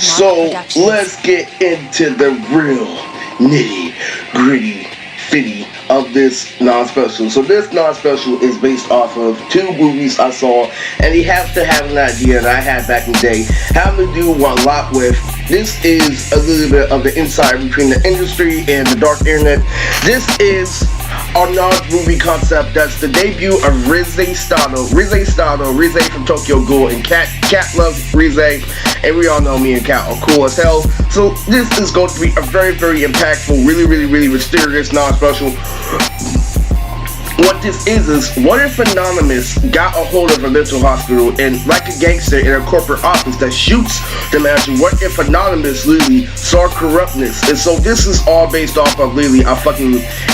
So let's get into the real nitty gritty fitty of this non-special. So this non-special is based off of two movies I saw, and he has to have an idea that I had back in the day, having to do a lot with. This is a little bit of the inside between the industry and the dark internet. This is our Nonz movie concept. That's the debut of Rize Stano from Tokyo Ghoul, and Cat loves Rize, and we all know me and Cat are cool as hell. So this is going to be a very, very impactful, really mysterious non-special. What this is what if Anonymous got a hold of a mental hospital and, like a gangster in a corporate office that shoots the manager, what if Anonymous literally saw corruptness? And so this is all based off of literally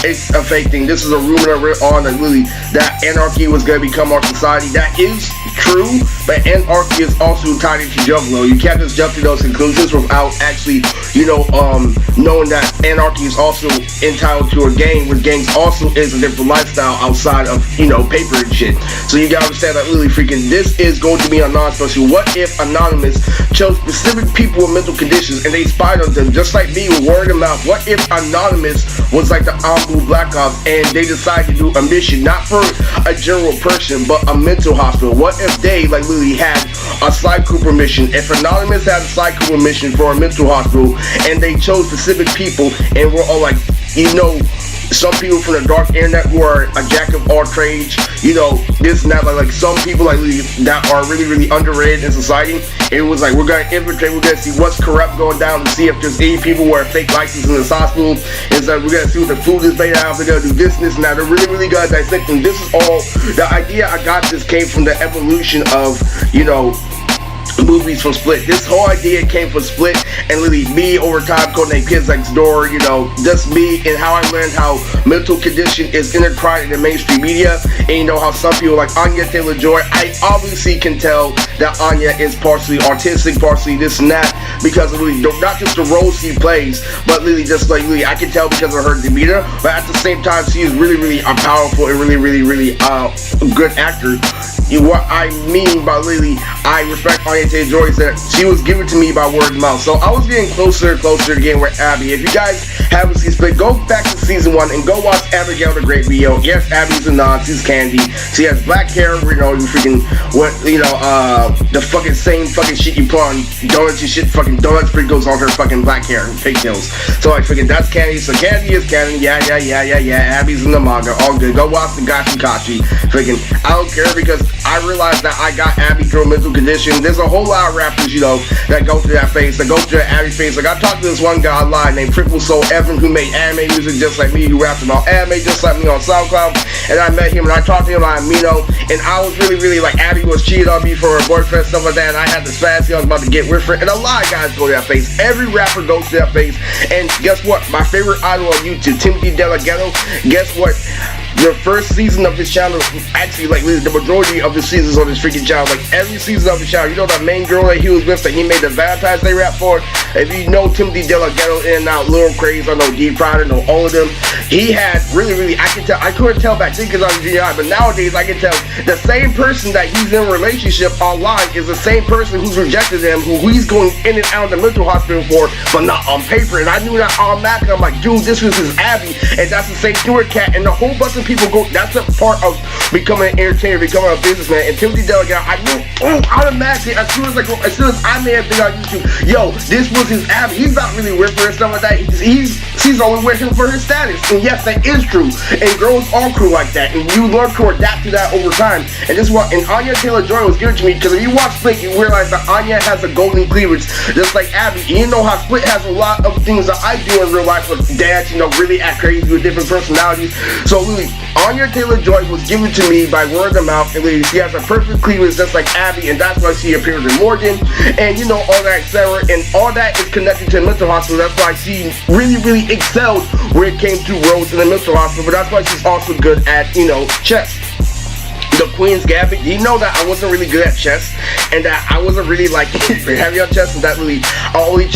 it's a fake thing. This is a rumor that we're on that literally that anarchy was going to become our society. That is true, but anarchy is also tied into Juggalo. You can't just jump to those conclusions without actually, knowing that anarchy is also entitled to a gang, where gangs also is a different lifestyle outside of, paper and shit. So you gotta understand that really freaking this is going to be a non-special. What if Anonymous chose specific people with mental conditions and they spied on them, just like me, with word of mouth? What if Anonymous was like the Ambu Black Ops and they decided to do a mission, not for a general person, but a mental hospital? What if they, like, literally had a Sly Cooper mission? If Anonymous had a Sly Cooper mission for a mental hospital and they chose specific people, and we're all like, some people from the dark internet who are a jack of all trades, this and that, like some people like that are really underrated in society. It was like, we're gonna infiltrate, we're gonna see what's corrupt going down, to see if there's any people who are fake licenses in this hospital. It's like, we're gonna see what the food is made out of, they're gonna do this and that. They're really gonna dissect, and this is all, the idea I got this came from the evolution of, movies from Split. This whole idea came from Split, and literally me over time codenamed Kids Next Door, just me, and how I learned how mental condition is intertwined in the mainstream media. And how some people like Anya Taylor-Joy, I obviously can tell that Anya is partially autistic, partially this and that, because of really not just the roles she plays, but literally just like I can tell because of her demeanor. But at the same time, she is really a powerful and really good actor. What I mean by literally, I respect Anya Taylor-Joy is that she was given to me by word of mouth. So I was getting closer to getting with Abby. If you guys haven't seen Split, go back to season 1 and go watch Abigail the Great video. Yes, Abby's a Nonz, she's Candy. She has black hair, the fucking same fucking shit you put on donuts and shit, fucking donut sprinkles on her fucking black hair and pigtails. So like freaking that's Candy. So Candy is Candy. Yeah. Abby's in the manga. All good. Go watch the Gachi. Freaking I don't care, because I realized that I got Abby through a mental condition. There's a whole lot of rappers, that go through that phase, that go through that Abby phase. Like, I talked to this one guy online named Triple Soul Evan, who made anime music just like me, who raps about anime just like me on SoundCloud. And I met him and I talked to him on Amino, and I was really like, Abby was cheating on me for her boyfriend, stuff like that, and I had this fantasy I was about to get with her. And a lot of guys go to that phase. Every rapper goes to that phase. And guess what? My favorite idol on YouTube, Timothy Delgado, guess what? The first season of his channel, actually, like, the majority of the seasons on this freaking channel, like, every season of his channel, that main girl that he was with, that he made the Valentine's Day rap for? If you know Timothy Delgado in and out, Lil Craze, I know Deep Pride, I know all of them. He had really, I couldn't tell back then because I was GI, but nowadays I can tell the same person that he's in a relationship online is the same person who's rejected him, who he's going in and out of the mental hospital for, but not on paper. And I knew that automatically. I'm like, dude, this was his Abby, and that's the same Stewart Cat, and the whole bunch of people go. That's a part of becoming an entertainer, becoming a businessman. And Timothy Delgado, I knew automatically as soon as I made a thing on YouTube, this was his Abby. He's not really with her and stuff like that. She's only with him for his status. And yes, that is true. And girls are cool like that. And you learn to adapt to that over time. And this is what, and Anya Taylor-Joy was given to me, because if you watch Split, you realize that Anya has a golden cleavage, just like Abby. And you know how Split has a lot of things that I do in real life with dance, really act crazy with different personalities. So really, Anya Taylor-Joy was given to me by word of mouth, and literally, she has a perfect cleavage just like Abby, and that's why she appears in Morgan, and all that, etc. And all that is connected to the mental hospital. That's why she really excelled where it came to roles in the mental hospital, but that's why she's also good at, chess. The Queen's Gambit, you know that I wasn't really good at chess, and that I wasn't really like heavy on chess, and that really I only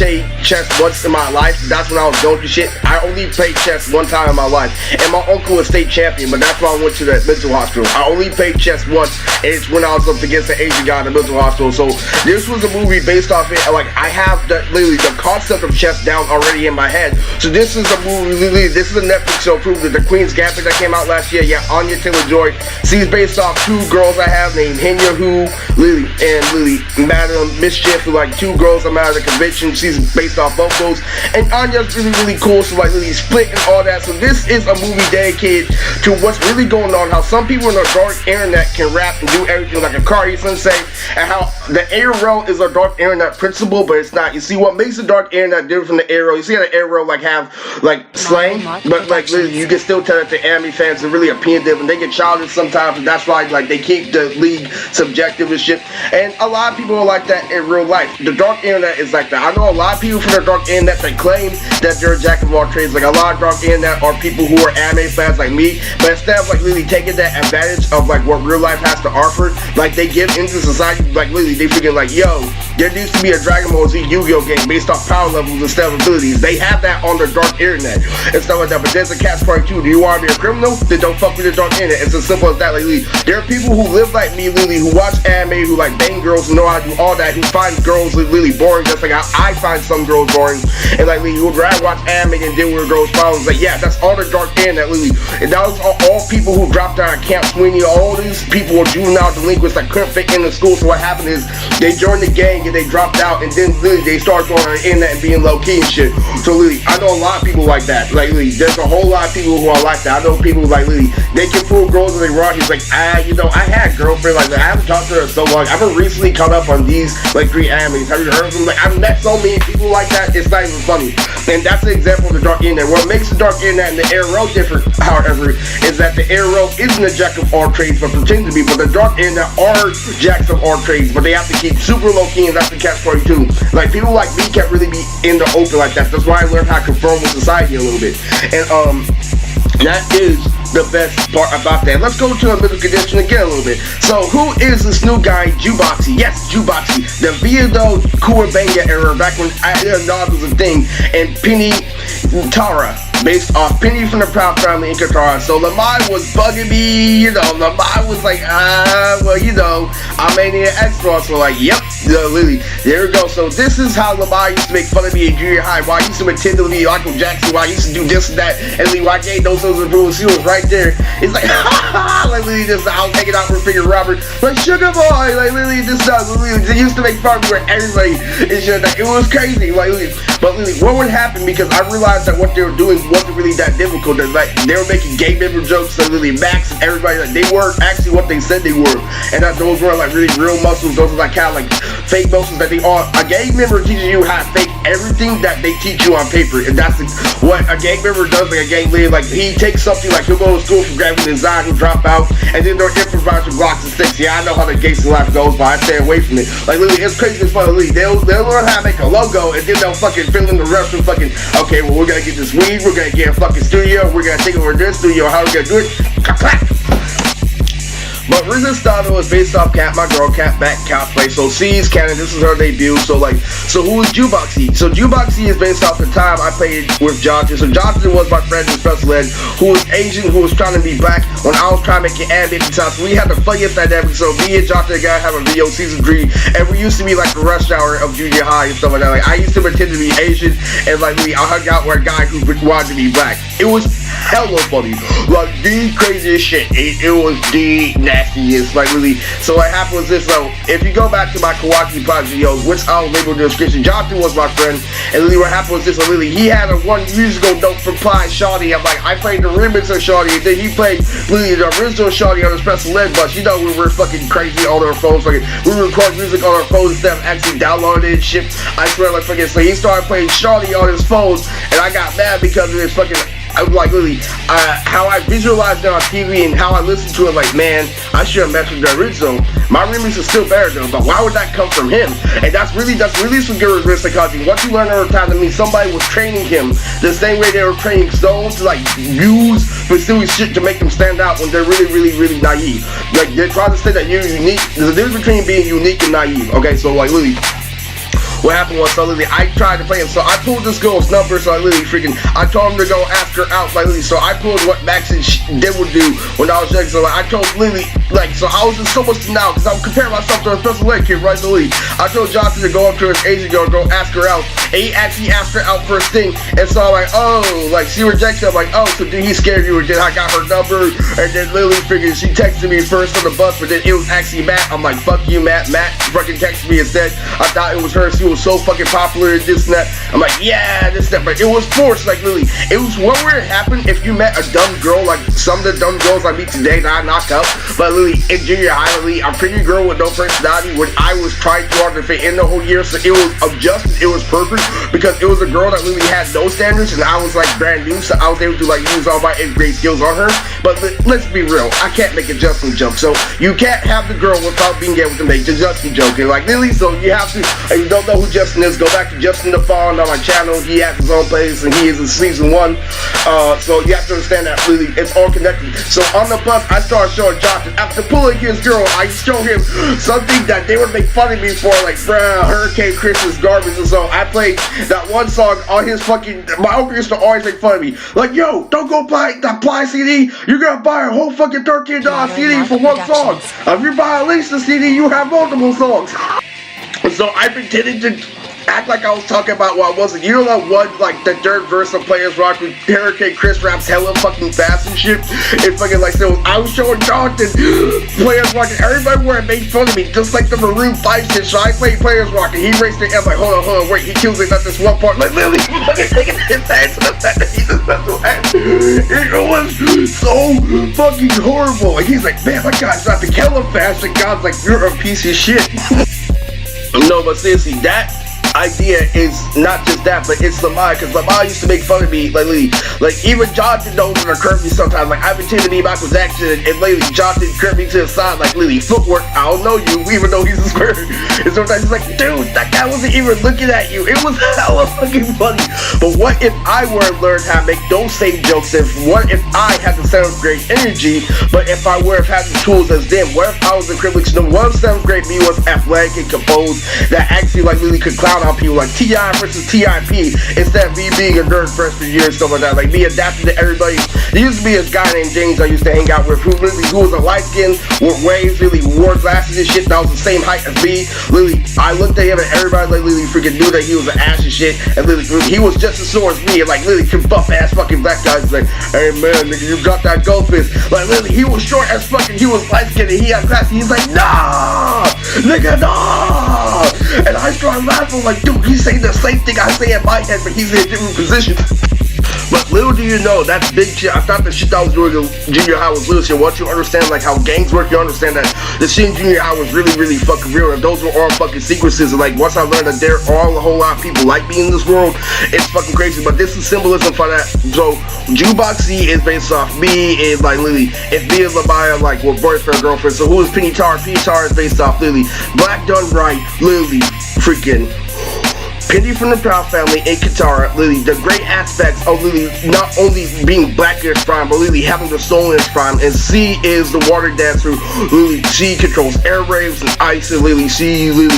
chess once in my life. That's when I was going to shit. I only played chess one time in my life, and my uncle was state champion, but that's why I went to the mental hospital. I only played chess once, and it's when I was up against an Asian guy in the mental hospital. So this was a movie based off it. Like, I have literally the concept of chess down already in my head. So this is a movie, literally, this is a Netflix show proved that the Queen's Gambit that came out last year. Yeah, Anya Taylor-Joy. She's based off two girls I have named Henya Hu, Lily, and Lily, Madam Mischief, who like two girls I'm out of the convention. She's based off both those. And Anya's really cool, so like Lily split and all that. So this is a movie dedicated to what's really going on, how some people in the dark internet can rap and do everything like a Akari Sensei, and how the arrow is a dark internet principle, but it's not. You see what makes the dark internet different from the arrow? You see how the arrow like have like slang, but like literally, you can still tell that the anime fans are really opinionative and they get childish sometimes, and that's why like they keep the league subjective and shit. And a lot of people are like that in real life. The dark internet is like that. I know a lot of people from the dark internet that claim that they're a jack of all trades. Like a lot of dark internet are people who are anime fans like me, but instead of like really taking that advantage of like what real life has to offer, like they get into society, like literally they figure like, yo, there needs to be a Dragon Ball Z Yu-Gi-Oh game based off power levels instead of abilities. They have that on the dark internet and stuff like that. But there's a catch part too. Do you want to be a criminal? Then don't fuck with the dark internet. It's as simple as that. Like, there are people who live like me, literally, who watch anime, who like bang girls, who know how to do all that, who find girls really boring, just like how I find some girls boring. And like, who would rather watch anime and deal with girls' problems. Like, yeah, that's all the dark internet, literally. And that was all people who dropped out of Camp Sweeney. All these people were juvenile delinquents that couldn't fit in the school. So what happened is they joined the gang and they dropped out, and then literally they started going on the internet and being low key and shit. So literally, I know a lot of people like that. Like literally, there's a whole lot of people who are like that. I know people like literally, they can fool girls when they run. He's like, you know, I had a girlfriend like that. I haven't talked to her in so long. I've recently caught up on these like 3 animes. Have you heard of them? Like, I've met so many people like that. It's not even funny. And that's an example of the dark internet. What makes the dark internet and the arrow different, however, is that the arrow isn't a jack of all trades, but pretends to be. But the dark internet are jacks of all trades, but they have to keep super low key, and that's the catch part too. Like, people like me can't really be in the open like that. That's why I learned how to conform with society a little bit. And that is the best part about that. Let's go to a middle condition again a little bit. So who is this new guy, Juboxy? Yes, Juboxy, the Viedo Kuwabanga era, back when Nonz was a thing, and Penny Tara, based off Penny from the Proud Family in Katara. So Lamai was bugging me, you know, Lamai was like, well, you know, I may need an X-Force. So like, yep, Lily, there we go. So this is how Lamai used to make fun of me in junior high, why I used to pretend to be Michael Jackson, why I used to do this and that, and Lee, why I gave those rules, she was right there. It's like, like Lily just, I was hanging out with Figure Robert, like, sugar boy, like Lily just, Lily, they used to make fun of me with everybody, and shit, like, it was crazy, like Lily. But Lily, what would happen, because I realized that what they were doing wasn't really that difficult, that like, they were making gay member jokes, so Lily, Max, and everybody, like, they weren't actually what they said they were, and that those were like really real muscles, those are like kind of like fake muscles that they are. A gay member teaches you how to fake everything that they teach you on paper, and that's what a gang member does. Like a gang leader, like he takes something, like he'll go to school for graphic design, he'll drop out, and then they'll improvise with blocks and sticks. Yeah, I know how the gangster life goes, but I stay away from it. Like literally, it's crazy as fun. They'll learn how to make a logo, and then they'll fucking fill in the rest with fucking, okay, well, we're gonna get this weed, we're gonna get a fucking studio, we're gonna take over this studio, how we gonna do it? Clap. But Risen Stado is based off Cat, my girl, Cat Back cosplay. So C's canon, this is her debut. So who is Juboxy? So Juboxy is based off the time I played with Johnson. So Johnson was my friend in special ed, who was Asian, who was trying to be black when I was trying to make an anime at the time. So we had the funniest dynamic. So me and Johnson gotta have a video season 3, and we used to be like the rush hour of junior high and stuff like that. Like I used to pretend to be Asian, and like I hung out with a guy who wanted to be black. It was hella funny, like the craziest shit. It was the nastiest, like really. So what happened was this. So if you go back to my Kawaki Pod videos, which I'll label in the description, Jonathan was my friend, and Lily, what happened was this. So Lily, he had a one musical note from Pine Shawty. I'm like, I played the remix of Shawty, and then he played Lily the original Shawty on the special ed bus. You know, we were fucking crazy on our phones, fucking we record music on our phones instead of actually downloading it shit. I swear, like fucking. So he started playing Shawty on his phone, and I got mad because of this fucking. I was like, literally, how I visualized it on TV and how I listened to it, like, man, I should have messed with the original. My remix is still better though, but why would that come from him? And that's really some good reverse psychology. Once you learn over time, that means somebody was training him the same way they were training stones to like use facility shit to make them stand out when they're really naive. Like they're trying to say that you're unique. There's a difference between being unique and naive. Okay, so like literally, what happened was, so literally, I tried to play him. So I pulled this girl's number, so I literally I told him to go ask her out, like literally. So I pulled what Maxie did would do when I was young. So like, I told literally, like, so I was in so much now because I was comparing myself to a special ed kid, right? So literally, I told Johnson to go up to his Asian girl, go ask her out. And he actually asked her out first thing. And so I'm like, oh, like, she rejected him. I'm like, oh, so did he scare you? And then I got her number. And then literally she texted me first on the bus, but then it was actually Matt. I'm like, fuck you, Matt. Matt fucking texted me instead. I thought it was her. She was so fucking popular and this and that. I'm like, yeah, this and that. But it was forced, like, literally. It was what would happen if you met a dumb girl, like some of the dumb girls I meet today that I knocked out. But literally, in junior high, literally, a pretty girl with no personality when I was trying too hard to fit in the whole year. So it was adjusted. It was perfect because it was a girl that literally had no standards and I was like brand new. So I was able to like use all my 8th grade skills on her. But let's be real, I can't make a Justin joke. So you can't have the girl without being able to make the Justin joke. And like literally, so you have to, if you don't know who Justin is, go back to Justin the Fawn on my channel. He has his own place and he is in season 1. So you have to understand that really it's all connected. So on the bus, I started showing Johnson. After pulling his girl, I showed him something that they would make fun of me for, like, bruh, Hurricane Chris is garbage. And so I played that one song on his fucking, my uncle used to always make fun of me. Like, yo, don't go buy that Ply CD. You're gonna buy a whole fucking $13 CD for one song. If you buy at least a CD, you have multiple songs. So I pretended to act like I was talking about what I wasn't. You know that one, like, the third verse of Players Rock with Hurricane Chris raps hella fucking fast and shit? It's fucking like, so I was showing Jonathan Players Rock and everybody where it made fun of me, just like the Maroon 5 shit. So I played Players Rock and he raised their hand like, hold on, wait, he kills it at this one part. Like, literally, fucking taking his hands to the fact that he just left the hand. It was so fucking horrible. Like, he's like, man, that guy's not the killer fast. And God's like, you're a piece of shit. No, but seriously, that idea is not just that, but it's Lamar, because Lamar used to make fun of me, like even Jonathan knows when to curve me sometimes. Like, I pretend to be Michael Jackson, and lately Jonathan curved me to the side, like, literally, footwork, I don't know you, even though he's a square. And sometimes he's like, dude, that guy wasn't even looking at you. It was hella fucking funny. But what if I were to learn how to make those same jokes? What if I had the 7th grade energy, but if I were to have the tools as them? What if I was a privileged number? What if 7th grade me was athletic and composed, that actually, like, really could clown on people, like T.I. versus T.I.P. instead of me being a nerd freshman year and stuff like that, like me adapting to everybody. There used to be this guy named James I used to hang out with who was a light skin with waves, really wore glasses and shit that was the same height as me. Literally, I looked at him and everybody like literally freaking knew that he was an ass and shit, and literally he was just as sore as me, and like literally buff ass fucking black guys like, hey man, nigga, you got that goldfish. Like literally, he was short as fucking, he was light skinned and he had glasses. He's like, nah, nigga, nah. And I started laughing like, dude, he's saying the same thing I say in my head, but he's in a different position. But little do you know, that's big shit. I thought the shit that I was doing in junior high was little shit. Once you understand like how gangs work, you understand that the shit in junior high was really, really fucking real. And those were all fucking sequences. And like once I learned that there are a whole lot of people like me in this world, it's fucking crazy. But this is symbolism for that. So Jukebox C is based off me, and like literally, it's me and Labaya, like with boyfriend, girlfriend. So who is Penny Tar? Penny Tar is based off literally Black Done Right, literally freaking Penny from the Proud Family and Katara, literally the great aspects of literally not only being black in its prime, but literally having the soul in its prime. And C is the water dancer. Literally, she controls airwaves and ice, and literally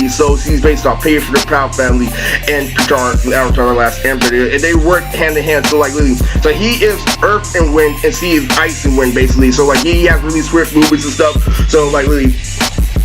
so she's based off Penny from the Proud Family and Katara from Avatar: The Last Airbender, and they work hand in hand. So like literally, so he is earth and wind, and she is ice and wind basically. So like he has really swift movements and stuff. So like literally,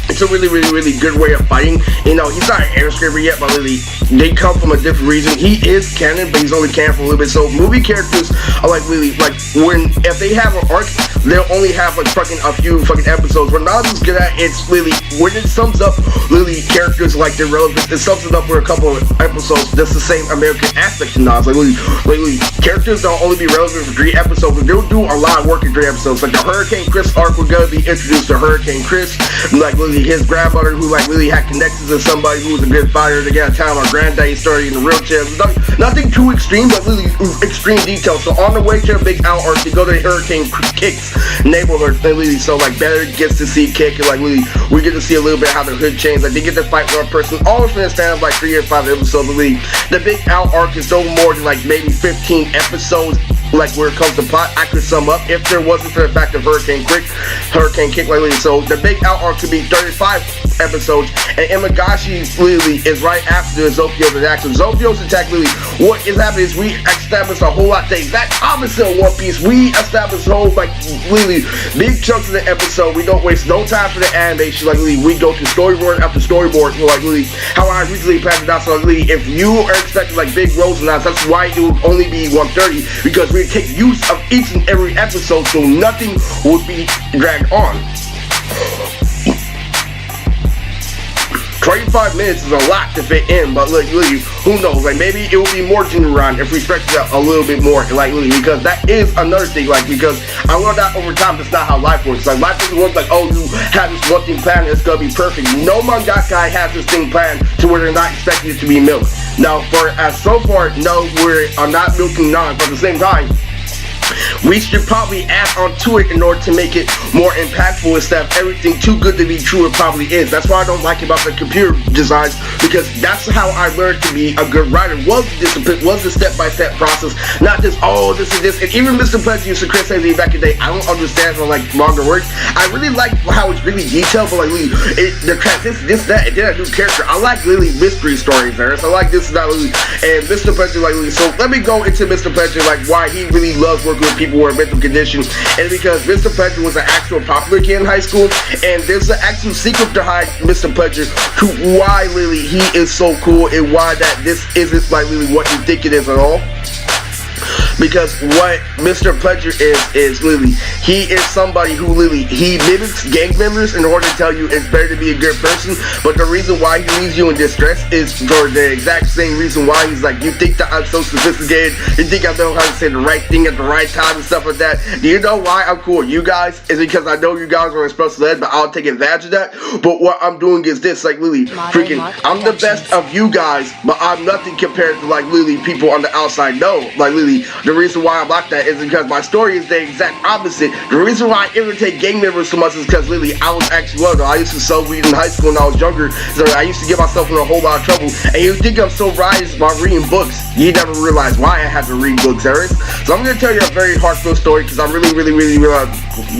it's a really, really, really good way of fighting. You know, he's not an air scraper yet, but literally, they come from a different region. He is canon, but he's only canon for a little bit. So movie characters are like really, like when, if they have an arc, they'll only have like fucking a few fucking episodes. What Nonz is good at, it's really, when it sums up really characters like their relevance, it sums it up for a couple of episodes. That's the same American aspect to Nonz. Like literally, characters don't only be relevant for 3 episodes, but they'll do a lot of work in 3 episodes. Like the Hurricane Chris arc, we're gonna be introduced to Hurricane Chris, like literally his grandmother who like really had connections to somebody who was a good fighter. They got a time our granddaddy started in the wheelchair. Nothing too extreme, but really extreme details. So on the way to a big out arc, they go to Hurricane Kick's neighborhood, and literally, so like Better gets to see Kick, and like really, we get to see a little bit how the hood changed. Like they get to fight one person, all within a span of like 3 or 5 episodes. Really, the big out arc is no more than like maybe 15 episodes. Like where it comes to plot, I could sum up if there wasn't for the fact of Hurricane Kick, like so the big out arc could be 35 episodes, and Imagashi literally is right after the Zofio's attack. So Zofio's attack literally, what is happening is we established a whole lot. The exact opposite of One Piece. We established whole like literally big chunks of the episode. We don't waste no time for the animation. Like literally, we go to storyboard after storyboard. You know, like literally how I originally planned it out. So like, literally, if you are expecting like big rolls and that's why it would only be 130, because we take use of each and every episode, so nothing would be dragged on. 25 minutes is a lot to fit in, but like, literally, who knows? Like, maybe it will be more Jinran if we stretch it out a little bit more. Like, literally, because that is another thing. Like, because I learned that over time, that's not how life works. Like, life doesn't work like, oh, you have this one thing planned, it's gonna be perfect. No mangaka has this thing planned to where they're not expecting it to be milked. Now, for as so far, no, we are not milking Nonz, but at the same time, we should probably add on to it in order to make it more impactful instead of everything too good to be true it probably is. That's why I don't like about the computer designs, because that's how I learned to be a good writer, was the discipline, was the step-by-step process, not just, oh, this is this. And even Mr. Pledge used to criticize back in the day, I don't understand how like manga works. I really like how it's really detailed, but like really, the transition, this, that, and then a new character. I like really mystery stories there, so I like this and that, really. And Mr. Pledge, like really, so let me go into Mr. Pledge, like why he really loves working with people who are mental conditions, and because Mr. Pledger was an actual popular kid in high school, and there's an actual secret behind Mr. Pledger to why Lily he is so cool and why that this isn't like really what you think it is at all. Because what Mr. Pledger is literally, he is somebody who literally, he mimics gang members in order to tell you it's better to be a good person, but the reason why he leaves you in distress is for the exact same reason why he's like, you think that I'm so sophisticated, you think I know how to say the right thing at the right time and stuff like that. Do you know why I'm cool with you guys? Is because I know you guys are expressive led, but I'll take advantage of that. But what I'm doing is this, like literally, freaking, I'm the best of you guys, but I'm nothing compared to like literally people on the outside know. Like literally, the reason why I'm like that is because my story is the exact opposite. The reason why I irritate gang members so much is because literally I was actually one of them. I used to sell weed in high school when I was younger, so I used to get myself in a whole lot of trouble. And you think I'm so righteous about reading books, you never realize why I had to read books, Eric. So I'm going to tell you a very heartfelt story because I really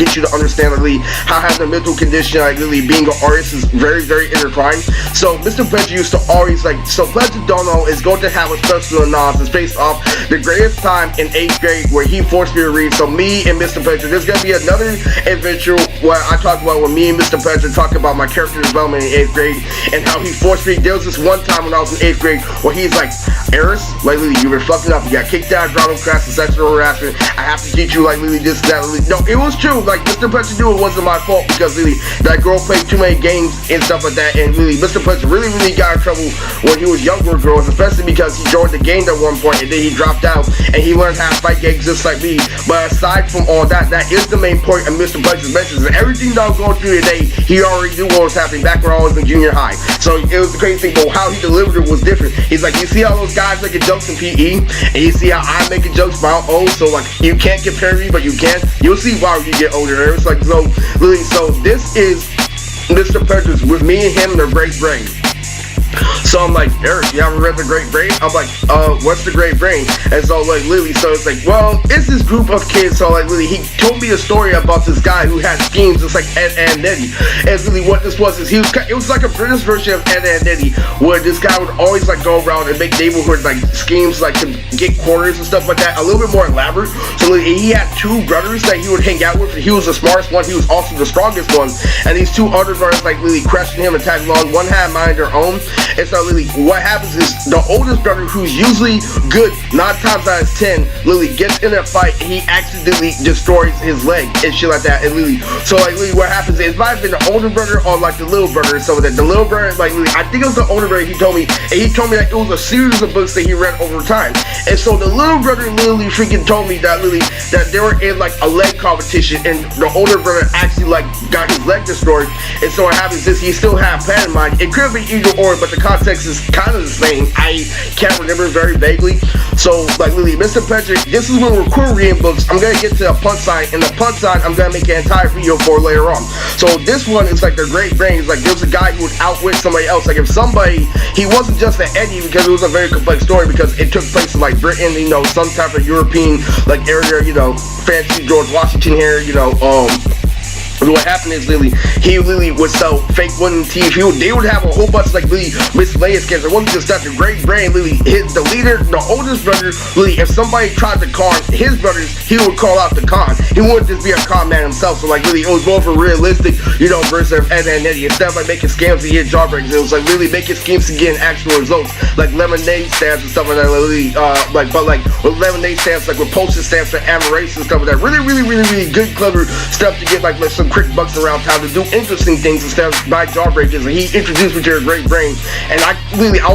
get you to understand really how having a mental condition, like really being an artist is very, very intertwined. So Mr. Pledger used to always like, so Pledger Dono is going to have a special Nonz. It's based off the greatest time in 8th grade where he forced me to read. So me and Mr. Pledger, there's going to be another adventure where I talk about when me and Mr. Pledger talk about my character development in 8th grade and how he forced me. There was this one time when I was in 8th grade where he's like, Eris, like literally, you've been fucking up. You got kicked out of drama class and sexual harassment. I have to teach you like literally this, that, literally. No, it was true. Like Mr. Pledger knew it wasn't my fault because literally that girl played too many games and stuff like that. And literally, Mr. Pledger really got in trouble when he was younger with girls, especially because he joined the game at one point and then he dropped out and he learned how to fight games just like me. But aside from all that, that is the main point of Mr. Pledger's mentions. And everything that I was going through today, he already knew what was happening back when I was in junior high. So it was the crazy thing, but how he delivered it was different. He's like, you see how those guys making jokes in PE, and you see how I'm making jokes about my own, so like you can't compare me, but you can. You'll see why when you get older. It's like, so literally, so this is Mr. Pledger's with me and him, the great brain. So I'm like, Eric, you haven't read The Great Brain? I'm like, what's The Great Brain? And so like literally, so it's like, well, it's this group of kids. So like literally, he told me a story about this guy who had schemes just like Ed and Eddie. And really what this was is it was like a British version of Ed and Eddie, where this guy would always like go around and make neighborhood like schemes like to get quarters and stuff like that, a little bit more elaborate. So like, he had two brothers that he would hang out with. He was the smartest one, he was also the strongest one, and these two other brothers like really questioned him and tagged along. One had mind their own. And so literally what happens is the oldest brother, who's usually good 9 times out of 10, literally gets in a fight and he accidentally destroys his leg and shit like that. And literally, so like literally what happens is, it might have been the older brother or like the little brother. So that the little brother, like literally, I think it was the older brother, he told me, and he told me that it was a series of books that he read over time. And so the little brother literally freaking told me that literally that they were in like a leg competition and the older brother actually like got his leg destroyed. And so what happens is he still had a plan in mind. It could be either or, but the context is kind of the same. I can't remember very vaguely. So like literally, Mr. Pledger, this is when we're reading books. I'm gonna get to the punchline, and the punchline I'm gonna make an entire video for later on. So this one is like the great brain. It's like there's a guy who would outwit somebody else. Like if somebody, he wasn't just an Eddie, because it was a very complex story because it took place in like Britain, you know, some type of European like area, you know, fancy George Washington here, you know, But what happened is Lily, he Lily would sell fake wooden teeth. They would have a whole bunch of like Lily miscellaneous characters. It wasn't just that. The great brain Lily, the leader, the oldest brother Lily. If somebody tried to con his brothers, he would call out the con. He wouldn't just be a con man himself. So like Lily, it was more of a realistic, version of Ed and Eddie. Instead of like making scams to get jawbreakers, it was like really making schemes to get actual results, like lemonade stands and stuff like that. Lily, with lemonade stands, like with postage stamps and admiration and stuff like that. Really good, clever stuff to get like some quick bucks around town to do interesting things instead of buy jawbreakers. And he introduced me to a great brain, and I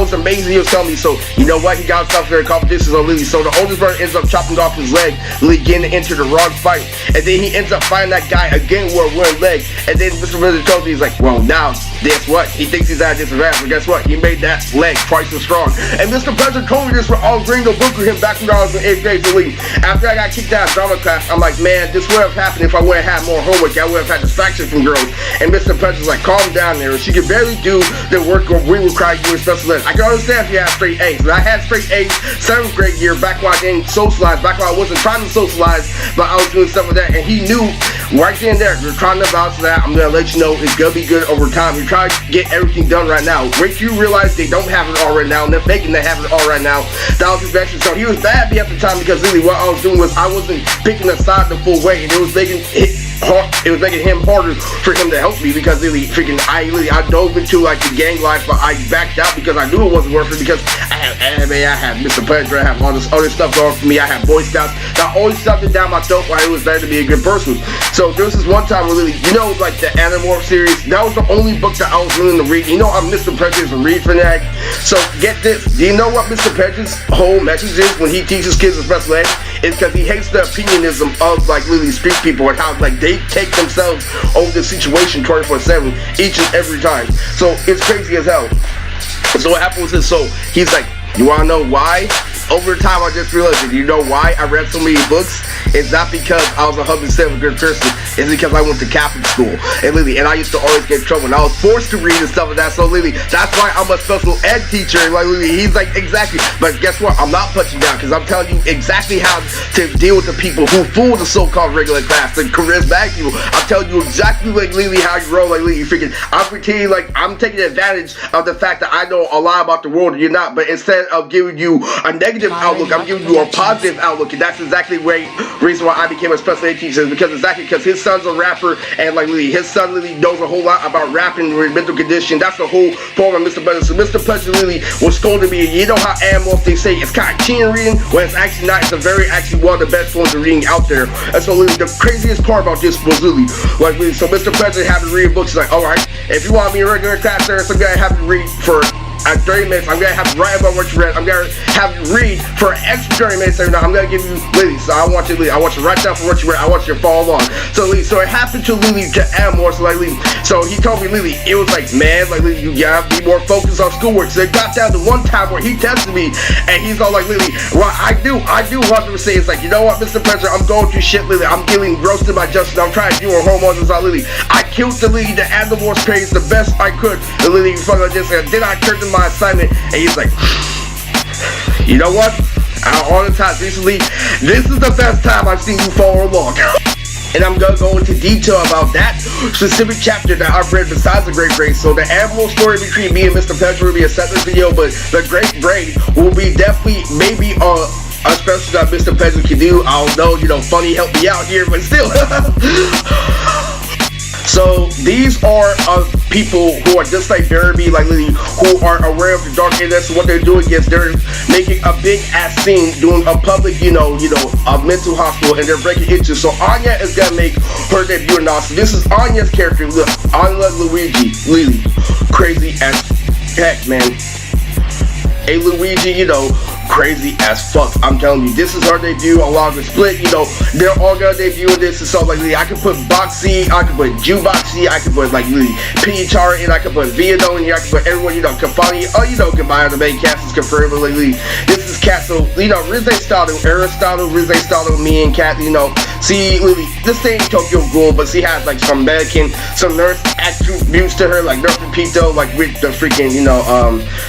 was amazed. He was telling me, so you know what, he got himself in competitions on Lily. So the oldest brother ends up chopping off his leg, Lily getting into the wrong fight, and then he ends up fighting that guy again with one leg. And then Mr. President told me, he's like, well, now guess what? He thinks he's at a disadvantage, but guess what? He made that leg twice as strong. And Mr. President told me this for all bring the book with him back when I was in 8th grade. So after I got kicked out of drama class, I'm like, man, this would have happened if I would have had more homework. I would have had distraction from girls. And Mr. President's like, calm down there. She could barely do the work we require you in special ed. I can understand if you have straight A's. But I had straight A's 7th grade year back when I didn't socialize, back when I wasn't trying to socialize, but I was doing stuff like that. And he knew right then and there, you're trying to vouch that. I'm going to let you know it's going to be good over time. You're trying to get everything done right now. Wait till you realize they don't have it all right now, and they're faking they have it all right now. That was his message. So he was mad at me at the time because really what I was doing was I wasn't picking a side the full way, and it was making him harder for him to help me because really freaking I dove into like the gang life, but I backed out because I knew it wasn't worth it because I have anime, I have Mr. Pleasure, I have all this other stuff going for me, I have Boy Scouts. I always shoved it down my throat why it was better to be a good person. So there was this one time where really, like the Animorph series, that was the only book that I was willing to read. I'm Mr. Prejudice a read fanatic. So get this, do you know what Mr. Prejudice's whole message is when he teaches kids in special ed? It's because he hates the opinionism of like really street people and how like they take themselves over the situation 24/7 each and every time. So it's crazy as hell. So what happens is, so he's like, you wanna know why? Over time I just realized that you know why I read so many books? It's not because I was 100% a good person. It's because I went to Catholic school. And I used to always get in trouble. And I was forced to read and stuff like that. So that's why I'm a special ed teacher. Like he's like, exactly. But guess what? I'm not punching down because I'm telling you exactly how to deal with the people who fool the so-called regular class, the charismatic people. I'm telling you exactly how you roll. You freaking, I'm pretending like I'm taking advantage of the fact that I know a lot about the world and you're not. But instead of giving you a negative outlook, I'm giving you a positive outlook. And that's exactly the reason why I became a special ed teacher, is because his son's a rapper, and his son knows a whole lot about rapping with mental condition. That's the whole form of Mr. Pleasure. So Mr. Pleasure was told to me, you know how Animorph, they say it's kind of cheating reading, when it's actually not. It's actually one of the best forms of reading out there. And so the craziest part about this was so Mr. Pleasure had to read books. He's like, alright, if you want me in regular class there, so I'm gonna have to read for 30 minutes. I'm gonna have to write about what you read. I'm gonna have to read for an extra 30 minutes every night. I'm gonna give you Lily. So I want you to write down for what you read. I want you to follow along. So it happened to Lily to Animorph. So he told me it was like, man, you gotta be more focused on schoolwork. So it got down to one time where he tested me and he's all like, Lily, well I do want to say, it's like, you know what, Mr. President, I'm going through shit, Lily. I'm getting roasted by justice. I'm trying to do hormones and stuff, Lily. I killed the Animorph's praise the best I could. And Lily fucking just said, then I turned to my assignment, and he's like, you know what? Out of all the times recently, this is the best time I've seen you follow along. And I'm gonna go into detail about that specific chapter that I've read besides the Great Brain. So the animal story between me and Mr. Pleasure will be a separate video, but the Great Brain will be definitely maybe a special that Mr. Pleasure can do. I don't know, funny help me out here, but still. So these are people who are just like Derby, who are aware of the dark internet. So what they're doing is they're making a big ass scene, doing a public, a mental hospital, and they're breaking into. So Anya is gonna make her debut in Nonz. So this is Anya's character, Anya Luigi, Lily, crazy as heck, man. Hey Luigi, crazy as fuck. I'm telling you, this is her debut along with Split. They're all gonna debut in this and stuff I could put Boxy, I could put Juboxy, I could put Pichara in, I could put Viado in here, I could put everyone, Kafani, combine the main cast is confirmed. This is Cat, so Rizze Stado, Aristotle, Rizze Stado, me and Cat, see this ain't Tokyo Ghoul, but she has some American, some nurse attributes to her, like Nurse Pepito, with the freaking,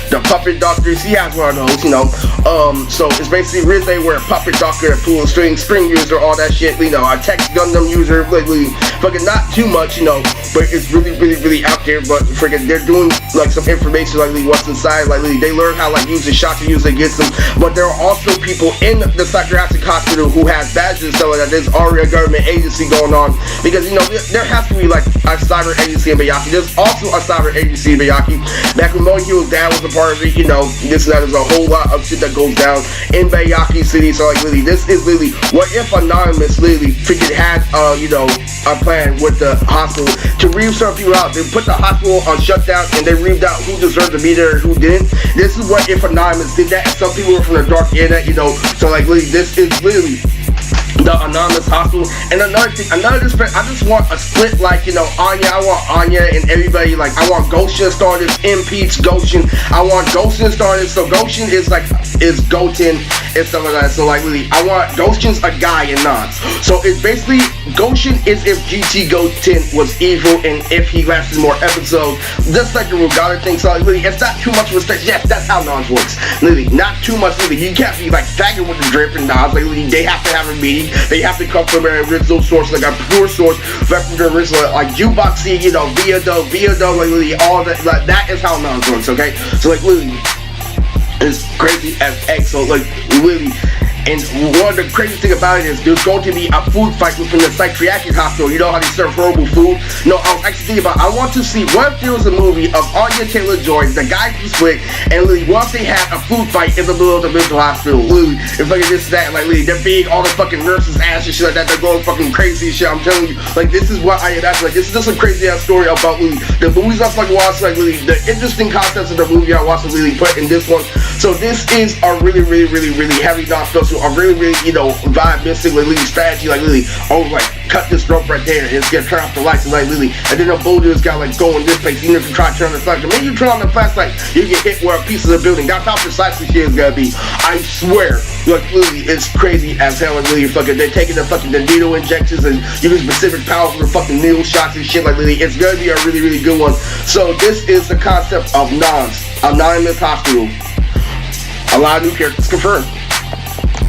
the puppet doctor. She has one of those, so it's basically Rizze, where a puppet doctor, a pool spring user, all that shit, a text Gundam user, Fucking not too much, you know, but it's really out there. But freaking they're doing like some information like what's inside, like they learn how like use the shots to use against them. But there are also people in the psychiatric hospital who have badges telling that there's already a government agency going on, because you know there has to be like a cyber agency in Bayaki. There's also a cyber agency in Bayaki. Back when Mohiu's dad was a part of it, you know, this and that is a whole lot of shit that goes down in Bayaki City. So like literally, this is literally what if Anonymous literally freaking had you know, a plan with the hospital to reave some people out. They put the hospital on shutdown and they reaved out who deserved to be there and who didn't. This is what if Anonymous did that. And some people were from the dark internet, you know. So like literally, this is literally the anonymous hospital. And another thing, I just want a split, like, you know, Anya. I want Anya and everybody, like, I want Goshen to start this, impeach Goshen. I want Goshen to start this. So Goshen is like, is Goten and stuff like that. So like really, I want Goshen's a guy in Nonz. So it's basically, Goshen is if GT Goten was evil and if he lasted more episodes, just like the Rugata thing. So like really, it's not too much respect. Yes, that's how Nonz works. Literally, not too much. Literally, you can't be like faggot with the drip and Nonz. Like literally, they have to have a meeting. They have to come from an original source, like a pure source, right from the original, like Juboxy, you know, Viado, like literally all that. Like that is how Nonz works. Okay, so like literally, it's crazy as X. So like literally. And one of the crazy thing about it is there's going to be a food fight within the psychiatric hospital. You know how they serve horrible food? No, I was actually thinking about, I want to see what if there was a movie of Anya Taylor-Joy, the guy from Split, and literally what if they had a food fight in the middle of the mental hospital? Literally, it's like this, that, like literally, they're being all the fucking nurses' ass and shit like that. They're going fucking crazy and shit. I'm telling you, like this is what I imagine. Like this is just a crazy ass story about literally the movies I like watch, like literally the interesting concepts of the movie I watched really put in this one. So this is a really heavy non-special. A really, you know, vibe missing, like literally strategy, like literally, oh, like cut this rope right there and it's gonna turn off the lights, and like literally, and then the bulldozer got like go in this place. Even if you try to turn on the flashlight, maybe you turn on the flashlight, you get hit where a piece of the building. That's how precise this shit is gonna be. I swear, like literally, it's crazy as hell. Like literally, fucking, they're taking the needle injections and using specific power for the fucking needle shots and shit. Like literally, it's gonna be a really good one. So this is the concept of Nonz, Anonymous Hospital. A lot of new characters confirmed.